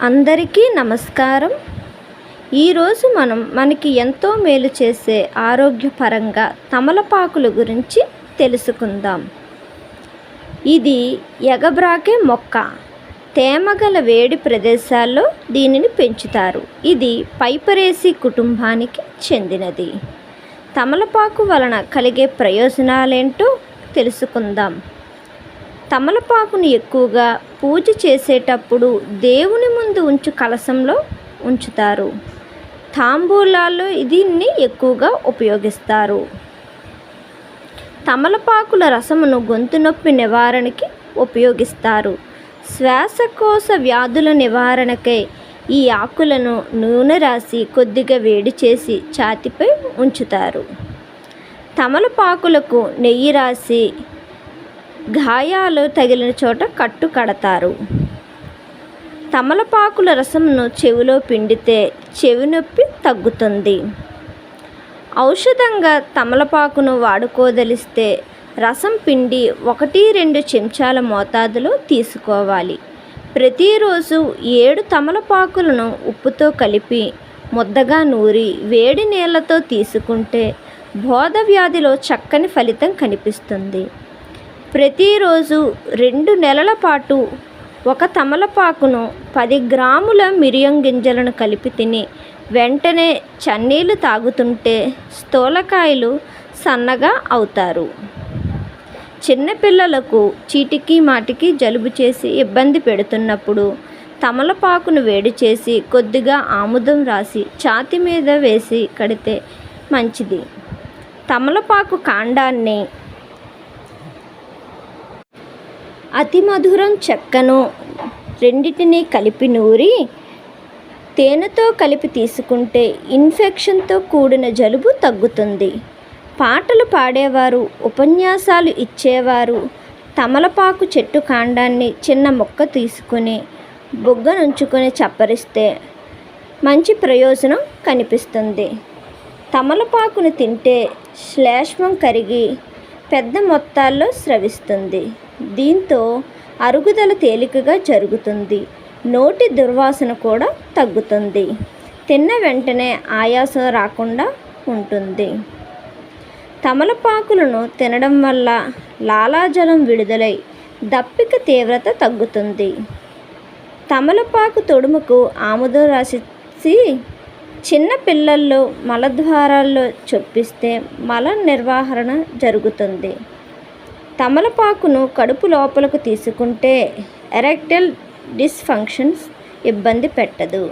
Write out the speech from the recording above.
అందరికీ నమస్కారం. ఈరోజు మనకి ఎంతో మేలు చేసే ఆరోగ్యపరంగా తమలపాకుల గురించి తెలుసుకుందాం. ఇది ఎగబ్రాకే మొక్క. తేమగల వేడి ప్రదేశాల్లో దీనిని పెంచుతారు. ఇది పైపరేసి కుటుంబానికి చెందినది. తమలపాకు వలన కలిగే ప్రయోజనాలేంటో తెలుసుకుందాం. తమలపాకుని ఎక్కువగా పూజ చేసేటప్పుడు దేవుని ముందు కలశంలో ఉంచుతారు. తాంబూలాల్లో దీన్ని ఎక్కువగా ఉపయోగిస్తారు. తమలపాకుల రసమును గొంతు నొప్పి నివారణకి ఉపయోగిస్తారు. శ్వాసకోశ వ్యాధుల నివారణకై ఈ ఆకులను నూనె రాసి కొద్దిగా వేడి చేసి ఛాతీపై ఉంచుతారు. తమలపాకులకు నెయ్యి రాసి గాయాలు తగిలిన చోట కట్టు కడతారు. తమలపాకుల రసమును చెవిలో పిండితే చెవి నొప్పి తగ్గుతుంది. ఔషధంగా తమలపాకును వాడుకోదలిస్తే రసం పిండి 1-2 చెంచాల మోతాదులో తీసుకోవాలి. ప్రతిరోజు 7 తమలపాకులను ఉప్పుతో కలిపి ముద్దగా నూరి వేడి నీళ్ళతో తీసుకుంటే బోధ వ్యాధిలో చక్కని ఫలితం కనిపిస్తుంది. ప్రతిరోజు 2 నెలల పాటు 1 తమలపాకును 10 గ్రాముల మిరియం గింజలను కలిపి తిని వెంటనే చన్నీళ్ళు తాగుతుంటే స్థూలకాయలు సన్నగా అవుతారు. చిన్నపిల్లలకు చీటికి మాటికి జలుబు చేసి ఇబ్బంది పెడుతున్నప్పుడు తమలపాకును వేడి చేసి కొద్దిగా ఆముదం రాసి ఛాతీ మీద వేసి కడితే మంచిది. తమలపాకు కాండాన్ని అతి మధురం చెక్కను రెండింటినీ కలిపి నూరి తేనెతో కలిపి తీసుకుంటే ఇన్ఫెక్షన్తో కూడిన జలుబు తగ్గుతుంది. పాటలు పాడేవారు, ఉపన్యాసాలు ఇచ్చేవారు తమలపాకు చెట్టు కాండాన్ని చిన్న ముక్క తీసుకుని బుగ్గనుంచుకొని చప్పరిస్తే మంచి ప్రయోజనం కనిపిస్తుంది. తమలపాకును తింటే శ్లేష్మం కరిగి పెద్ద మొత్తాల్లో స్రవిస్తుంది. దీంతో అరుగుదల తేలికగా జరుగుతుంది. నోటి దుర్వాసన కూడా తగ్గుతుంది. తిన్న వెంటనే ఆయాసం రాకుండా ఉంటుంది. తమలపాకులను తినడం వల్ల లాలాజలం విడుదలై దప్పిక తీవ్రత తగ్గుతుంది. తమలపాకు తొడుముకు ఆముదం రాసి చిన్న పిల్లల్లో మలద్వారాల్లో చొప్పిస్తే మల నిర్వహణ జరుగుతుంది. తమలపాకును కడుపు లోపలకు తీసుకుంటే ఎరెక్టైల్ డిస్ఫంక్షన్స్ ఇబ్బంది పెట్టదు.